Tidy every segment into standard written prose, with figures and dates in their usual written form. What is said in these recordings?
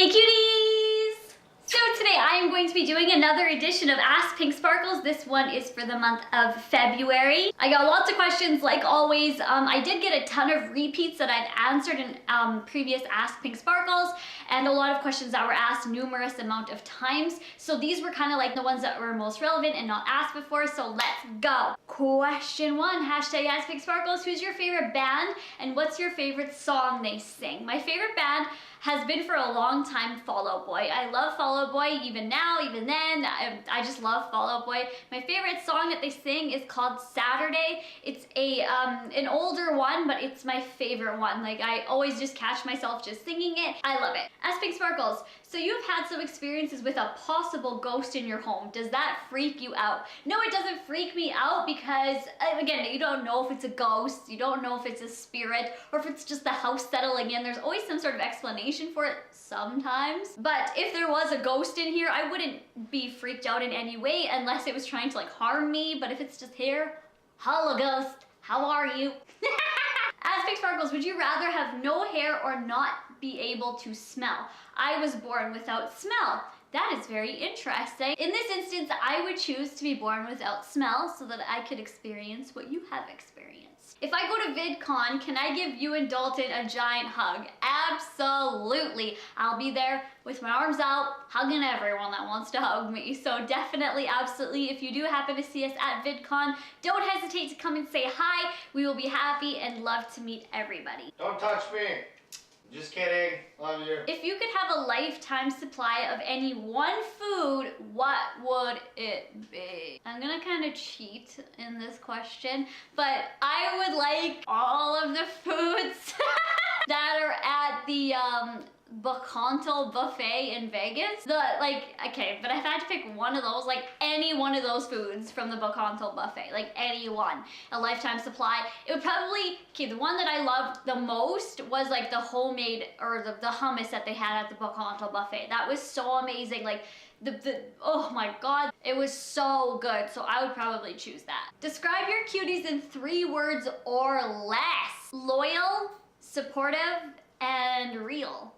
Hey cuties! So today I am going to be doing another edition of Ask PiinkSparkles. This one is for the month of February. I got lots of questions like always. I did get a ton of repeats that I'd answered in previous Ask PiinkSparkles, and a lot of questions that were asked numerous amount of times. So these were kind of like the ones that were most relevant and not asked before, so let's go. Question 1, hashtag Ask PiinkSparkles. Who's your favorite band and what's your favorite song they sing? My favorite band has been for a long time Fall Out Boy. I love Fall Out Boy, even now, even then. I just love Fall Out Boy. My favorite song that they sing is called Saturday. It's an older one, but it's my favorite one. Like, I always just catch myself just singing it. I love it. As PiinkSparkles, so you've had some experiences with a possible ghost in your home. Does that freak you out? No, it doesn't freak me out because, again, you don't know if it's a ghost, you don't know if it's a spirit, or if it's just the house settling in. There's always some sort of explanation for it sometimes. But if there was a ghost in here, I wouldn't be freaked out in any way unless it was trying to like harm me. But if it's just here, hello ghost, how are you? As PiinkSparkles, would you rather have no hair or not be able to smell? I was born without smell. That is very interesting. In this instance, I would choose to be born without smell so that I could experience what you have experienced. If I go to VidCon, can I give you and Dalton a giant hug? Absolutely. I'll be there with my arms out, hugging everyone that wants to hug me. So definitely, absolutely, if you do happen to see us at VidCon, don't hesitate to come and say hi. We will be happy and love to meet everybody. Don't touch me. Just kidding. Love you. If you could have a lifetime supply of any one food, what would it be? I'm gonna kind of cheat in this question, but I would like all of the foods that are at the Bacantal buffet in Vegas. Okay, but if I had to pick one of those, like any one of those foods from the Bacantal buffet, like any one, a lifetime supply, it would probably, okay, the one that I loved the most was like the homemade, or the hummus that they had at the Bacantal buffet. That was so amazing. Like, oh my god, it was so good. So I would probably choose that. Describe your cuties in 3 words or less. Loyal, supportive, and real.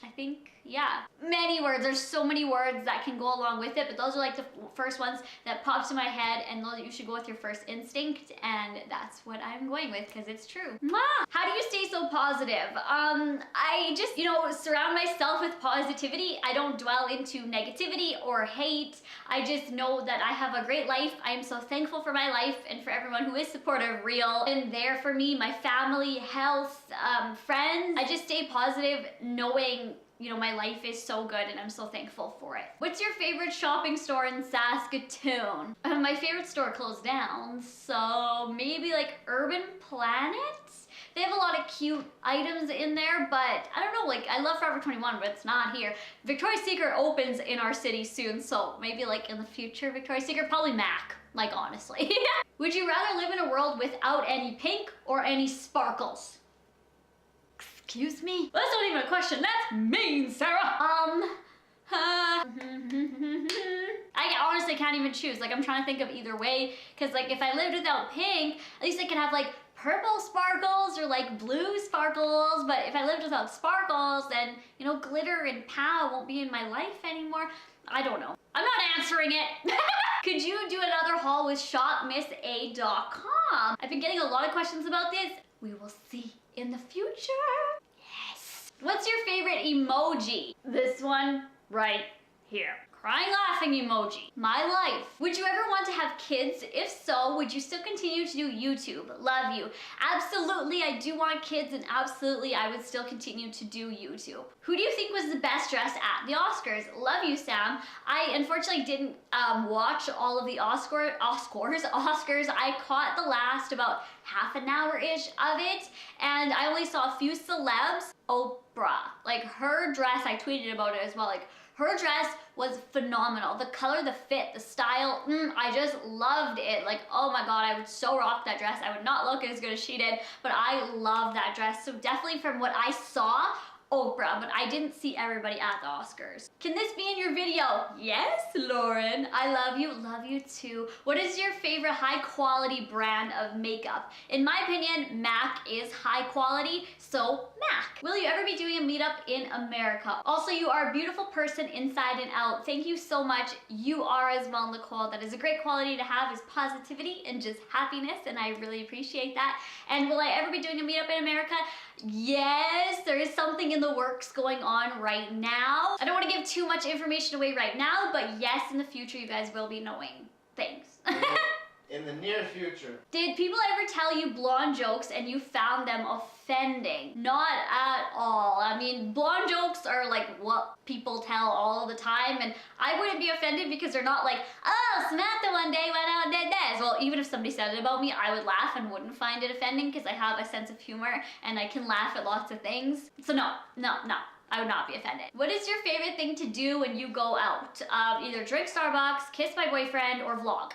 I think, yeah. Many words, there's so many words that can go along with it, but those are like the first ones that popped to my head, and those you should go with your first instinct, and that's what I'm going with because it's true. Mwah! How do you stay so positive? I just, surround myself with positivity. I don't dwell into negativity or hate. I just know that I have a great life. I am so thankful for my life and for everyone who is supportive, real, and there for me, my family, health, friends. I just stay positive knowing my life is so good and I'm so thankful for it. What's your favorite shopping store in Saskatoon? My favorite store closed down, so maybe like Urban Planet? They have a lot of cute items in there, but I don't know, like I love Forever 21, but it's not here. Victoria's Secret opens in our city soon, so maybe like in the future, Victoria's Secret, probably MAC, like honestly. Would you rather live in a world without any pink or any sparkles? Excuse me? Well, that's not even a question, that's mean, Sarah! I honestly can't even choose. Like, I'm trying to think of either way, because like if I lived without pink, at least I could have like purple sparkles or like blue sparkles, but if I lived without sparkles, then glitter and pow won't be in my life anymore. I don't know. I'm not answering it. Could you do another haul with shopmissa.com? I've been getting a lot of questions about this. We will see in the future. Yes. What's your favorite emoji? This one right here. Crying laughing emoji. My life. Would you ever want to have kids? If so, would you still continue to do YouTube? Love you. Absolutely, I do want kids, and absolutely, I would still continue to do YouTube. Who do you think was the best dressed at the Oscars? Love you, Sam. I unfortunately didn't watch all of the Oscars. I caught the last about half an hour-ish of it, and I only saw a few celebs. Oprah. Like, her dress, I tweeted about it as well, like, her dress was phenomenal. The color, the fit, the style, I just loved it. Like, oh my god, I would so rock that dress. I would not look as good as she did, but I love that dress. So definitely from what I saw, Oprah, but I didn't see everybody at the Oscars. Can this be in your video? Yes, Lauren. I love you. Love you too. What is your favorite high quality brand of makeup? In my opinion, MAC is high quality, so MAC. Will you ever be doing a meetup in America? Also, you are a beautiful person inside and out. Thank you so much. You are as well, Nicole. That is a great quality to have, is positivity and just happiness, and I really appreciate that. And will I ever be doing a meetup in America? Yes, there is something in the works going on right now. I don't want to give too much information away right now, but yes, in the future you guys will be knowing things. In the near future. Did people ever tell you blonde jokes and you found them offending? Not at all. I mean, blonde jokes are like what people tell all the time, and I wouldn't be offended because they're not like, oh, Samantha one day went out and did this. Well, even if somebody said it about me, I would laugh and wouldn't find it offending because I have a sense of humor and I can laugh at lots of things. So no. I would not be offended. What is your favorite thing to do when you go out? Either drink Starbucks, kiss my boyfriend, or vlog.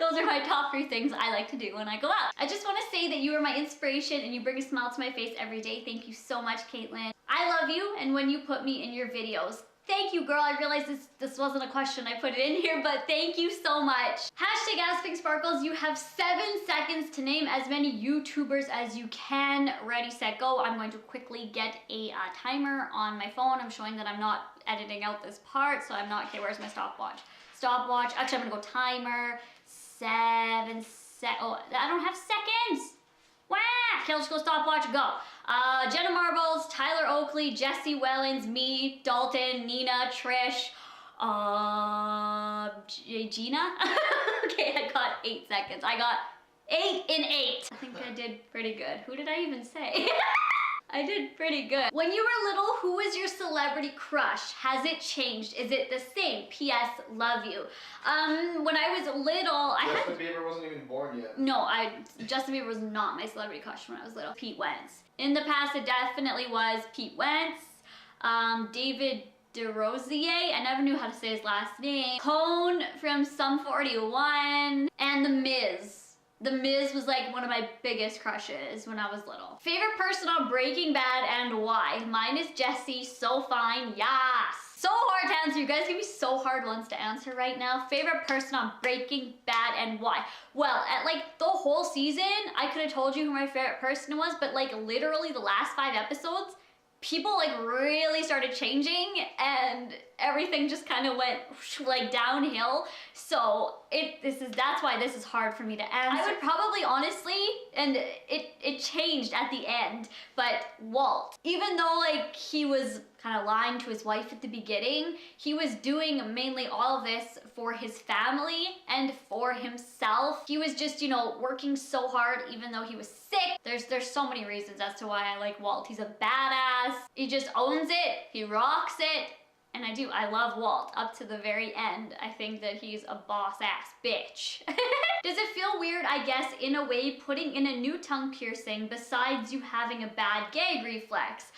Those are my top 3 things I like to do when I go out. I just want to say that you are my inspiration and you bring a smile to my face every day. Thank you so much, Caitlin. I love you, and when you put me in your videos. Thank you, girl. I realized this wasn't a question. I put it in here, but thank you so much. Hashtag #PiinkSparkles. You have 7 seconds to name as many YouTubers as you can. Ready, set, go. I'm going to quickly get a timer on my phone. I'm showing that I'm not editing out this part, so I'm not, okay, where's my stopwatch? Stopwatch. Actually, I'm gonna go timer. 7 sec. Oh, I don't have seconds. Wah! Okay, let's go stopwatch, go. Jenna Marbles, Tyler Oakley, Jesse Wellens, me, Dalton, Nina, Trish, Gina. Okay, I got 8 seconds. I got 8 in 8. I think I did pretty good. Who did I even say? I did pretty good. When you were little, who was your celebrity crush? Has it changed? Is it the same? P.S. Love you. When I was little, Justin Bieber wasn't even born yet. No, Justin Bieber was not my celebrity crush when I was little. Pete Wentz. In the past, it definitely was Pete Wentz. David DeRosier, I never knew how to say his last name. Cone from Sum 41, and The Miz. The Miz was like one of my biggest crushes when I was little. Favorite person on Breaking Bad and why? Mine is Jesse, so fine, yes. So hard to answer, you guys give me so hard ones to answer right now. Favorite person on Breaking Bad and why? Well, at like the whole season, I could have told you who my favorite person was, but like literally the last 5 episodes, people like really started changing and everything just kind of went like downhill. So that's why this is hard for me to answer. I would probably honestly, and it changed at the end, but Walt, even though like he was kind of lying to his wife at the beginning, he was doing mainly all of this for his family and for himself. He was just, you know, working so hard even though he was sick. There's so many reasons as to why I like Walt. He's a badass. He just owns it. He rocks it. And I love Walt up to the very end. I think that he's a boss ass bitch. Does it feel weird, I guess, in a way, putting in a new tongue piercing besides you having a bad gag reflex?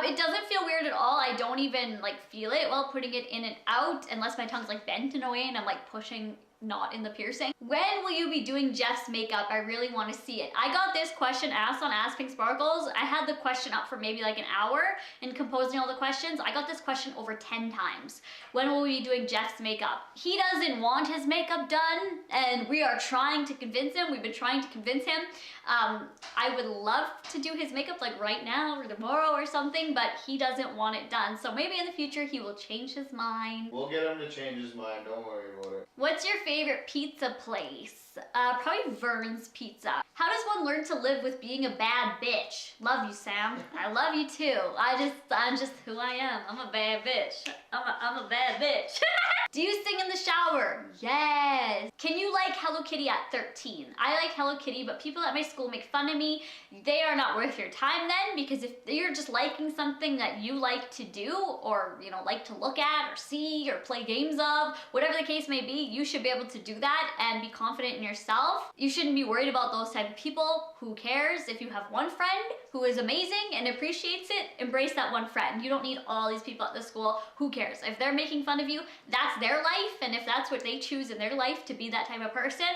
It doesn't feel weird at all. I don't even like feel it while putting it in and out, unless my tongue's like bent in a way and I'm like pushing not in the piercing. When will you be doing Jeff's makeup? I really want to see it. I got this question asked on PiinkSparkles. I had the question up for maybe like an hour and composing all the questions. I got this question over 10 times. When will we be doing Jeff's makeup? He doesn't want his makeup done and we are trying to convince him. We've been trying to convince him. I would love to do his makeup like right now or tomorrow or something, but he doesn't want it done. So maybe in the future he will change his mind. We'll get him to change his mind, don't worry about it. What's your favorite pizza place? Probably Vern's Pizza. How does one learn to live with being a bad bitch? Love you, Sam. I love you too. I'm just who I am. I'm a bad bitch. I'm a bad bitch. Do you sing in the shower? Yes. Can you like Hello Kitty at 13? I like Hello Kitty, but people at my school make fun of me. They are not worth your time then, because if you're just liking something that you like to do, or you know, like to look at or see or play games of, whatever the case may be, you should be able to do that and be confident in yourself. You shouldn't be worried about those type of people. Who cares? If you have one friend who is amazing and appreciates it, embrace that one friend. You don't need all these people at the school. Who cares? If they're making fun of you, that's their life, and if that's what they choose in their life to be that type of person,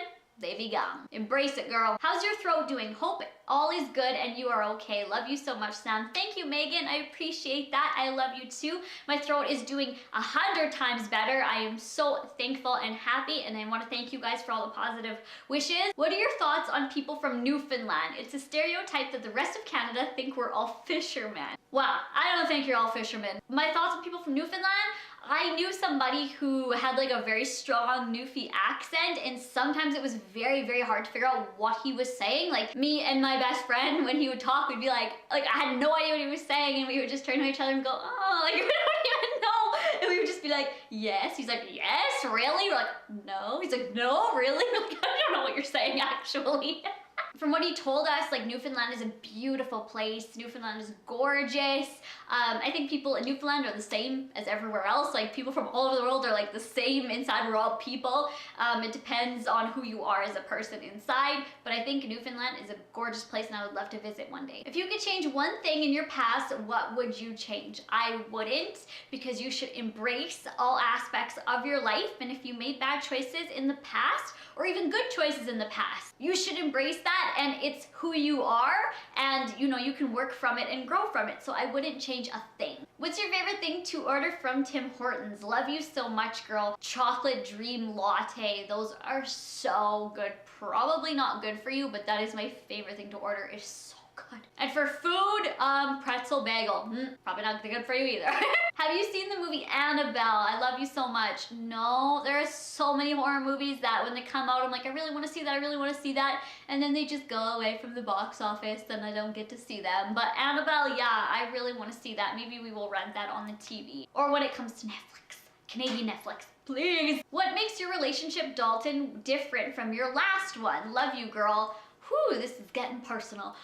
they be gone. Embrace it, girl. How's your throat doing? Hope all is good and you are okay. Love you so much, Sam. Thank you, Megan. I appreciate that. I love you too. My throat is doing 100 times better. I am so thankful and happy, and I want to thank you guys for all the positive wishes. What are your thoughts on people from Newfoundland? It's a stereotype that the rest of Canada think we're all fishermen. Wow, I don't think you're all fishermen. My thoughts on people from Newfoundland? I knew somebody who had like a very strong Newfie accent, and sometimes it was very, very hard to figure out what he was saying. Like me and my best friend, when he would talk, we'd be like I had no idea what he was saying, and we would just turn to each other and go, oh, like we don't even know. And we would just be like, yes. He's like, yes, really? We're like, no. He's like, no, really? We're like, I don't know what you're saying actually. From what he told us, like Newfoundland is a beautiful place. Newfoundland is gorgeous. I think people in Newfoundland are the same as everywhere else. Like people from all over the world are like the same inside. We're all people. It depends on who you are as a person inside. But I think Newfoundland is a gorgeous place and I would love to visit one day. If you could change one thing in your past, what would you change? I wouldn't, because you should embrace all aspects of your life. And if you made bad choices in the past, or even good choices in the past, you should embrace that, and it's who you are, and you know, you can work from it and grow from it. So I wouldn't change a thing. What's your favorite thing to order from Tim Hortons? Love you so much, girl. Chocolate Dream Latte. Those are so good. Probably not good for you, but that is my favorite thing to order. It's so good. And for food, pretzel bagel. Probably not good for you either. Have you seen the movie Annabelle? I love you so much. No, there are so many horror movies that when they come out, I'm like, I really want to see that, I really want to see that. And then they just go away from the box office and I don't get to see them. But Annabelle, yeah, I really want to see that. Maybe we will rent that on the TV. Or when it comes to Netflix, Canadian Netflix, please. What makes your relationship, Dalton, different from your last one? Love you, girl. Whew, this is getting personal.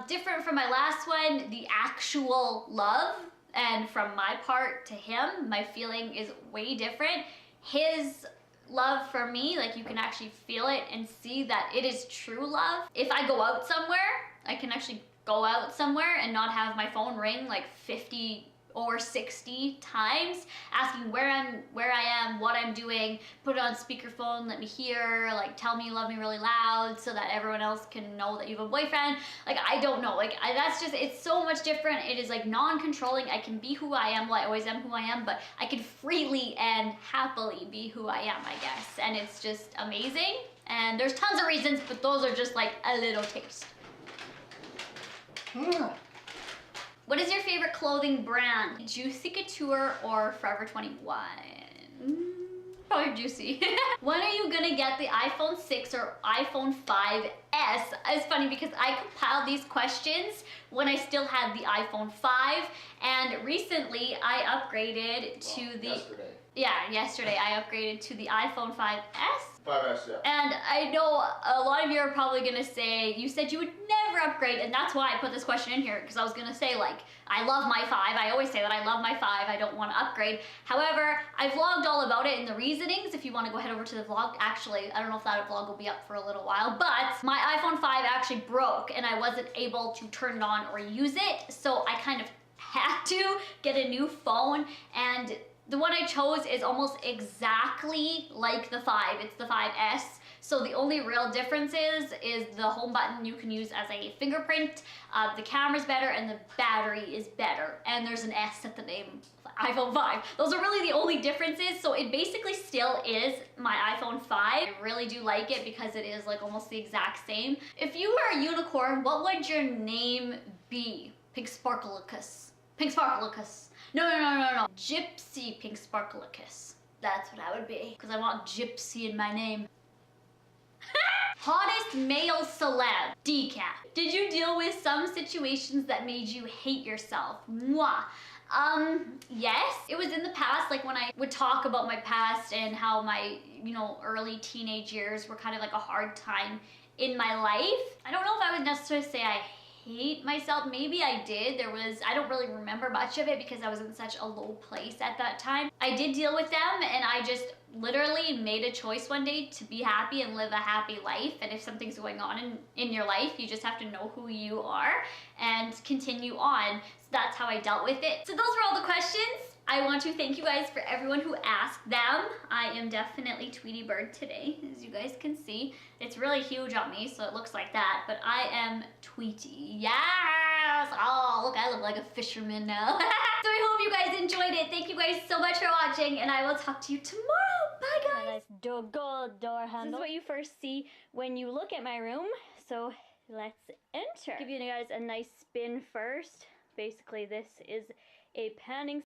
Different from my last one, the actual love. And from my part to him, my feeling is way different. His love for me, like you can actually feel it and see that it is true love. If I go out somewhere, I can actually go out somewhere and not have my phone ring like 50 or 60 times asking where I am, what I'm doing, put it on speakerphone, let me hear, like tell me you love me really loud so that everyone else can know that you have a boyfriend. Like I don't know, like that's just, it's so much different. It is like non-controlling. I can be who I am. Well, I always am who I am, but I can freely and happily be who I am, I guess. And it's just amazing. And there's tons of reasons, but those are just like a little taste. What is your favorite clothing brand? Juicy Couture or Forever 21? Probably Juicy. When are you gonna get the iPhone 6 or iPhone 5S? It's funny because I compiled these questions when I still had the iPhone 5, and recently I upgraded to the... Yesterday I upgraded to the iPhone 5S. 5S, yeah. And I know a lot of you are probably gonna say, you said you would never upgrade, and that's why I put this question in here, because I was gonna say, like, I love my 5. I always say that I love my 5. I don't want to upgrade. However, I vlogged all about it in the reasonings. If you want to go head over to the vlog, actually, I don't know if that vlog will be up for a little while, but my iPhone 5 actually broke, and I wasn't able to turn it on or use it, so I kind of had to get a new phone, and the one I chose is almost exactly like the 5. It's the 5S. So the only real difference is the home button you can use as a fingerprint, the camera's better, and the battery is better. And there's an S at the name, iPhone 5. Those are really the only differences. So it basically still is my iPhone 5. I really do like it because it is like almost the exact same. If you were a unicorn, what would your name be? PinkSparkles. PinkSparkles. No. Gypsy PinkSparkles. That's what I would be, because I want gypsy in my name. Hottest male celeb. Decaf. Did you deal with some situations that made you hate yourself? Mwah. Yes. It was in the past, like when I would talk about my past and how my, early teenage years were kind of like a hard time in my life. I don't know if I would necessarily say I hate myself. Maybe I did. I don't really remember much of it because I was in such a low place at that time. I did deal with them, and I just literally made a choice one day to be happy and live a happy life. And if something's going on in your life, you just have to know who you are and continue on. So that's how I dealt with it. So those were all the questions. I I want to thank you guys for everyone who asked them. I am definitely Tweety Bird today, as you guys can see. It's really huge on me, so it looks like that, but I am Tweety. Yes! Oh, look, I look like a fisherman now. So I hope you guys enjoyed it. Thank you guys so much for watching, and I will talk to you tomorrow. Bye, guys! A nice gold door handle. This is what you first see when you look at my room, so let's enter. Give you guys a nice spin first. Basically, this is a panning